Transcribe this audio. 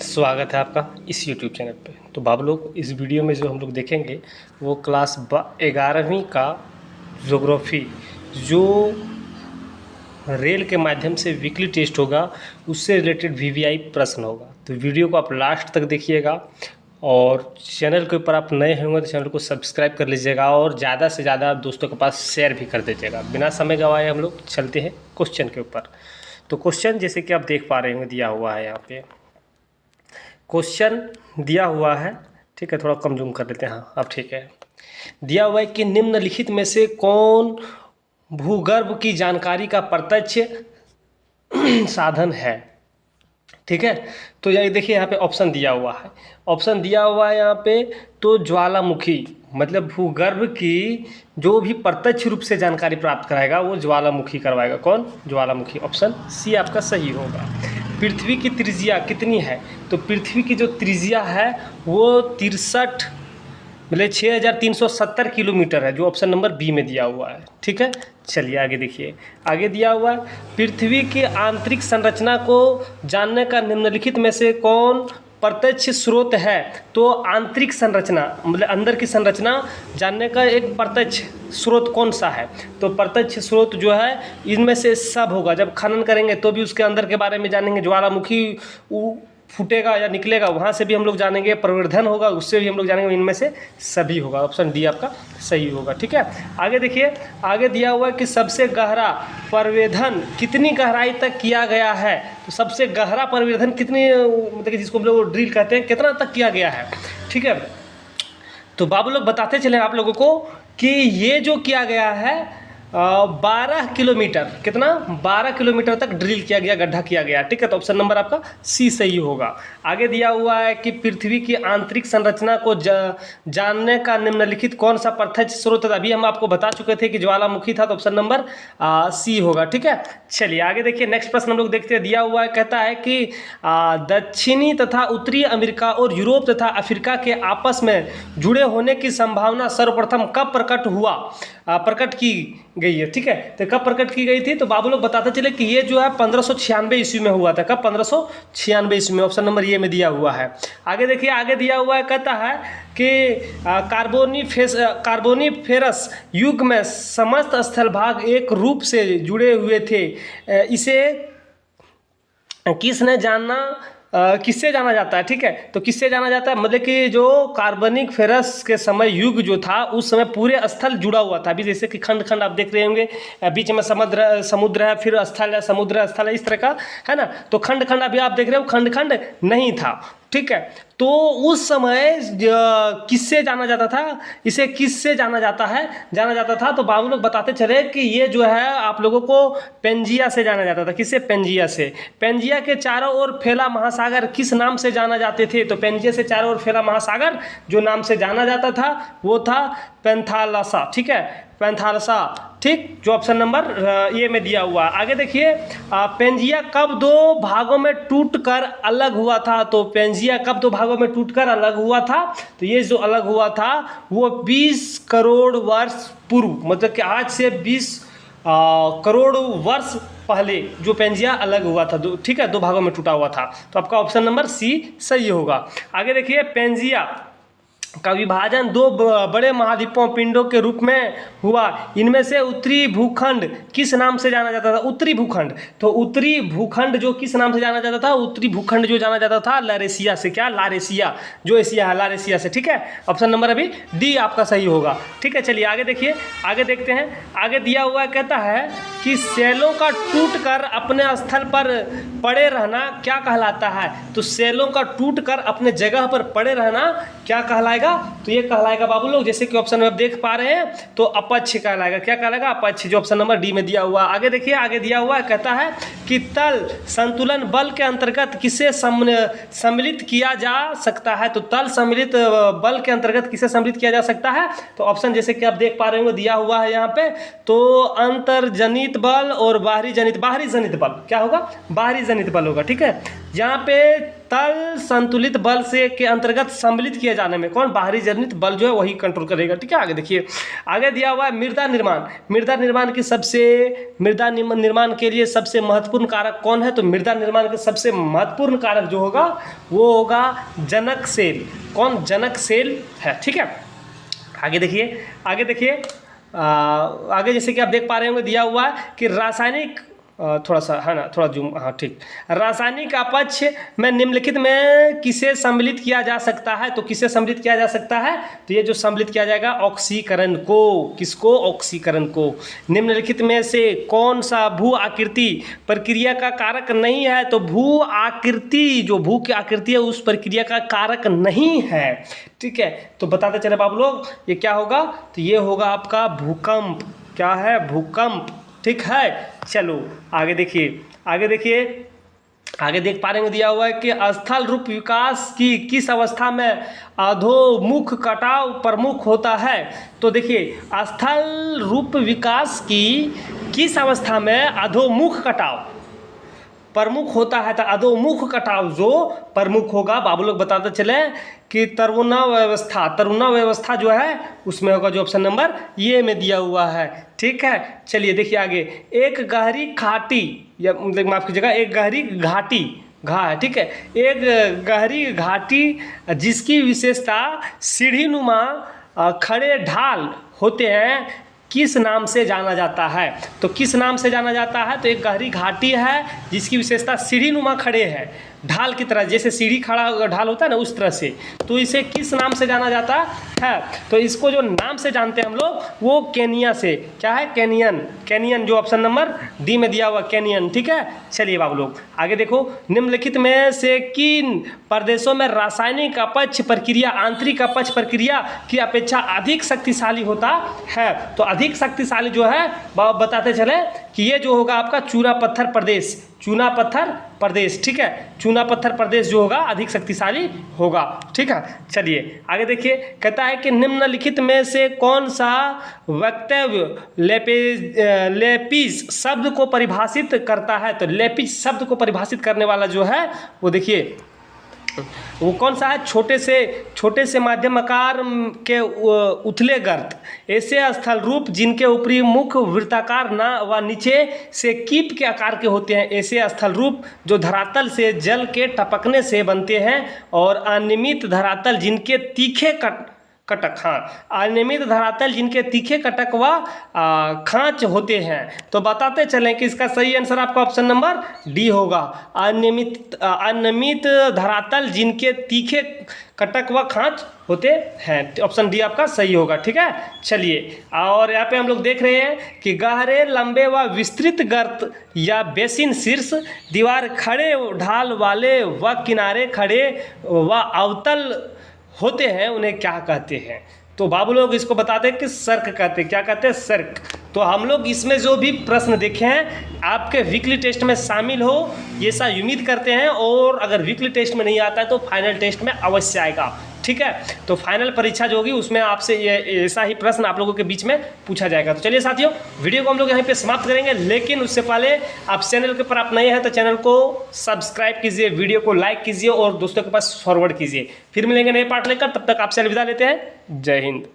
स्वागत है आपका इस YouTube चैनल पे। तो बाबू लोग, इस वीडियो में जो हम लोग देखेंगे वो क्लास 11वीं का ज्योग्राफी जो रेल के माध्यम से वीकली टेस्ट होगा उससे रिलेटेड VVI प्रश्न होगा। तो वीडियो को आप लास्ट तक देखिएगा और चैनल के ऊपर आप नए होंगे तो चैनल को सब्सक्राइब कर लीजिएगा और ज़्यादा से ज़्यादा दोस्तों के पास शेयर भी कर दीजिएगा। बिना समय गंवाए हम लोग चलते हैं क्वेश्चन के ऊपर। तो क्वेश्चन जैसे कि आप देख पा रहे होंगे दिया हुआ है यहाँ पे, क्वेश्चन दिया हुआ है, ठीक है। थोड़ा कम जूम कर लेते हैं, हाँ अब ठीक है। दिया हुआ है कि निम्नलिखित में से कौन भूगर्भ की जानकारी का प्रत्यक्ष साधन है, ठीक है। तो ये देखिए यहाँ पे ऑप्शन दिया हुआ है, ऑप्शन दिया हुआ है यहाँ पे। तो ज्वालामुखी मतलब भूगर्भ की जो भी प्रत्यक्ष रूप से जानकारी प्राप्त कराएगा वो ज्वालामुखी करवाएगा। कौन? ज्वालामुखी। ऑप्शन सी आपका सही होगा। पृथ्वी की त्रिज्या कितनी है? तो पृथ्वी की जो त्रिज्या है वो 63 मतलब 6370 किलोमीटर है, जो ऑप्शन नंबर बी में दिया हुआ है, ठीक है। चलिए आगे देखिए, आगे दिया हुआ है पृथ्वी की आंतरिक संरचना को जानने का निम्नलिखित में से कौन प्रत्यक्ष स्रोत है? तो आंतरिक संरचना मतलब अंदर की संरचना जानने का एक प्रत्यक्ष स्रोत कौन सा है? तो प्रत्यक्ष स्रोत जो है इनमें से सब होगा। जब खनन करेंगे तो भी उसके अंदर के बारे में जानेंगे, ज्वालामुखी फूटेगा या निकलेगा वहाँ से भी हम लोग जानेंगे, प्रवर्धन होगा उससे भी हम लोग जानेंगे, इनमें से सभी होगा। ऑप्शन डी आपका सही होगा, ठीक है। आगे देखिए, आगे दिया हुआ है कि सबसे गहरा प्रवेधन कितनी गहराई तक किया गया है? तो सबसे गहरा प्रवेधन कितनी मतलब कि जिसको हम लोग ड्रिल कहते हैं, कितना तक किया गया है, ठीक है। तो बाबू लोग बताते चले आप लोगों को कि ये जो किया गया है 12 किलोमीटर, कितना? 12 किलोमीटर तक ड्रिल किया गया, गड्ढा किया गया, ठीक है। तो ऑप्शन नंबर आपका सी सही होगा। आगे दिया हुआ है कि पृथ्वी की आंतरिक संरचना को जानने का निम्नलिखित कौन सा प्रत्यक्ष स्रोत है? अभी हम आपको बता चुके थे कि ज्वालामुखी था, तो ऑप्शन नंबर सी होगा, ठीक है। चलिए आगे देखिए, नेक्स्ट प्रश्न हम लोग देखते हैं। दिया हुआ है, कहता है कि दक्षिणी तथा उत्तरी अमेरिका और यूरोप तथा अफ्रीका के आपस में जुड़े होने की संभावना सर्वप्रथम कब प्रकट की गई है, ठीक है। तो कब प्रकट की गई थी? तो बाबू लोग बताते चले कि ये जो है 1596 ईस्वी में हुआ था। कब? 1596 ईस्वी में। ऑप्शन नंबर ये में दिया हुआ है। आगे देखिए, आगे दिया हुआ है, कहता है कि कार्बोनिफेरस युग में समस्त स्थल भाग एक रूप से जुड़े हुए थे। इसे किससे जाना जाता है, ठीक है। तो किससे जाना जाता है मतलब कि जो कार्बनिक फेरस के समय युग जो था उस समय पूरे स्थल जुड़ा हुआ था। अभी जैसे कि खंड खंड आप देख रहे होंगे, बीच में समुद्र है, फिर स्थल है, समुद्र स्थल है, इस तरह का है ना। तो खंड खंड अभी आप देख रहे हो, खंड खंड नहीं था, ठीक है। तो उस समय किससे जाना जाता था, इसे किससे जाना जाता था? तो बाबू लोग बताते चले कि ये जो है आप लोगों को पेंजिया से जाना जाता था। किससे? पेंजिया से। पेंजिया के चारों ओर फैला महासागर किस नाम से जाना जाते थे? तो पेंजिया से चारों ओर फैला महासागर जो नाम से जाना जाता था वो था पैंथालसा, ठीक है। पैंथालसा, ठीक, जो ऑप्शन नंबर ये में दिया हुआ। आगे देखिए, पेंजिया कब दो भागों में टूटकर अलग हुआ था? तो पेंजिया कब दो भागों में टूटकर अलग हुआ था? तो ये जो अलग हुआ था वो 20 करोड़ वर्ष पूर्व, मतलब कि आज से 20 करोड़ वर्ष पहले जो पेंजिया अलग हुआ था, ठीक है, दो भागों में टूटा हुआ था। तो आपका ऑप्शन नंबर सी सही होगा। आगे देखिए, पेंजिया का विभाजन दो बड़े महाद्वीपों पिंडों के रूप में हुआ। इनमें से उत्तरी भूखंड किस नाम से जाना जाता था? उत्तरी भूखंड। तो उत्तरी भूखंड जो किस नाम से जाना जाता था? उत्तरी भूखंड जो जाना जाता था लारेशिया से। क्या? लारेशिया, जो एशिया है लारेशिया से, ठीक है। ऑप्शन नंबर अभी डी आपका सही होगा, ठीक है। चलिए आगे देखिए, आगे देखते हैं। आगे दिया हुआ कहता है कि सेलों का टूटकर अपने स्थल पर पड़े रहना क्या कहलाता है? तो सेलों का टूटकर अपने जगह पर पड़े रहना क्या कहलाएगा? तो ये कहलाएगा बाबू लोग, जैसे कि ऑप्शन में आप देख पा रहे हैं, तो अपच्छ कहलाएगा। क्या कहलाएगा? अपच्छ, जो ऑप्शन नंबर डी में दिया हुआ। आगे देखिए, आगे दिया हुआ कहता है कि तल संतुलन बल के अंतर्गत किसे सम्मिलित किया जा सकता है? तो तल सम्मिलित बल के अंतर्गत किसे सम्मिलित किया जा सकता है? तो ऑप्शन जैसे कि आप देख पा रहे हो दिया हुआ है यहाँ पे, तो अंतर्जनित बल और बाहरी जनित बल। क्या होगा? बाहरी जनित बल होगा, ठीक है। यहाँ पे तल संतुलित बल से के अंतर्गत सम्मिलित किए जाने में कौन, बाहरी जनित बल जो है वही कंट्रोल करेगा। ठीक है, आगे देखिए, आगे दिया हुआ है मृदा निर्माण। मृदा निर्माण के लिए सबसे महत्वपूर्ण कारक कौन है, तो मृदा निर्माण के सबसे महत्वपूर्ण कारक जो होगा वो होगा जनक सेल। कौन, जनक सेल है। ठीक है, आगे देखिए, आगे जैसे कि आप देख पा रहे होंगे दिया हुआ है कि रासायनिक, थोड़ा सा है ना, थोड़ा जूम, हाँ ठीक, रासायनिक अपक्ष में निम्नलिखित में किसे सम्मिलित किया जा सकता है, तो किसे सम्मिलित किया जा सकता है, तो ये जो सम्मिलित किया जाएगा ऑक्सीकरण को। किसको, ऑक्सीकरण को। निम्नलिखित में से कौन सा भू आकृति प्रक्रिया का कारक नहीं है, तो भू आकृति, जो भू की आकृति है उस प्रक्रिया का कारक नहीं है। ठीक है, तो बताते चले बाबू लोग, ये क्या होगा, तो ये होगा आपका भूकंप। क्या है, भूकंप। ठीक है, चलो आगे देखिए, आगे देख पा रहे हैं दिया हुआ है कि स्थल रूप विकास की किस अवस्था में अधोमुख कटाव प्रमुख होता है, तो देखिए स्थल रूप विकास की किस अवस्था में अधोमुख कटाव प्रमुख होता है, तो अधोमुख कटाव जो प्रमुख होगा, बाबू लोग बताते चले कि तरुणा व्यवस्था जो है उसमें होगा, जो ऑप्शन नंबर ये में दिया हुआ है। ठीक है, चलिए देखिए आगे, एक गहरी खाटी, या मतलब माफ कीजिएगा, एक गहरी घाटी है। ठीक है, एक गहरी घाटी जिसकी विशेषता सीढ़ी नुमा खड़े ढाल होते हैं, किस नाम से जाना जाता है, तो किस नाम से जाना जाता है, तो एक गहरी घाटी है जिसकी विशेषता सीढ़ी नुमा खड़े है, ढाल की तरह, जैसे सीढ़ी खड़ा ढाल होता है ना उस तरह से, तो इसे किस नाम से जाना जाता है, तो इसको जो नाम से जानते हैं हम लोग वो केनिया से। क्या है, कैनियन, जो ऑप्शन नंबर डी में दिया हुआ कैनियन। ठीक है, चलिए बाबू लोग आगे देखो, निम्नलिखित में से किन प्रदेशों में रासायनिक अपक्ष प्रक्रिया आंतरिक अपक्ष प्रक्रिया की अपेक्षा अधिक शक्तिशाली होता है, तो अधिक शक्तिशाली जो है बताते चले कि ये जो होगा आपका चूना पत्थर प्रदेश। ठीक है, चूना पत्थर प्रदेश जो होगा अधिक शक्तिशाली होगा। ठीक है, चलिए आगे देखिए, कहता है कि निम्नलिखित में से कौन सा वक्तव्य लेपिस शब्द को परिभाषित करता है, तो लेपिस शब्द को परिभाषित करने वाला जो है वो देखिए वो कौन सा है, छोटे से माध्यम आकार के उथले गर्त, ऐसे स्थल रूप जिनके ऊपरी मुख वृत्ताकार न व नीचे से कीप के आकार के होते हैं, ऐसे स्थल रूप जो धरातल से जल के टपकने से बनते हैं, और अनियमित धरातल जिनके तीखे अनियमित धरातल जिनके तीखे कटक व खांच होते हैं। तो बताते चलें कि इसका सही आंसर आपका ऑप्शन नंबर डी होगा, अनियमित धरातल जिनके तीखे कटक व खांच होते हैं, ऑप्शन डी आपका सही होगा। ठीक है, चलिए और यहाँ पे हम लोग देख रहे हैं कि गहरे लंबे व विस्तृत गर्त या बेसिन शीर्ष दीवार खड़े ढाल वाले व किनारे खड़े व अवतल होते हैं, उन्हें क्या कहते हैं, तो बाबू लोग इसको बताते हैं कि सर्क कहते हैं। क्या कहते हैं, सर्क। तो हम लोग इसमें जो भी प्रश्न देखे हैं आपके वीकली टेस्ट में शामिल हो, ये सा उम्मीद करते हैं, और अगर वीकली टेस्ट में नहीं आता है तो फाइनल टेस्ट में अवश्य आएगा। ठीक है, तो फाइनल परीक्षा जो होगी उसमें आपसे ये ऐसा ही प्रश्न आप लोगों के बीच में पूछा जाएगा। तो चलिए साथियों, वीडियो को हम लोग यहीं पे समाप्त करेंगे, लेकिन उससे पहले आप चैनल के पर आप नए हैं तो चैनल को सब्सक्राइब कीजिए, वीडियो को लाइक कीजिए और दोस्तों के पास फॉरवर्ड कीजिए। फिर मिलेंगे नए पार्ट लेकर, तब तक आपसे अलविदा लेते हैं। जय हिंद।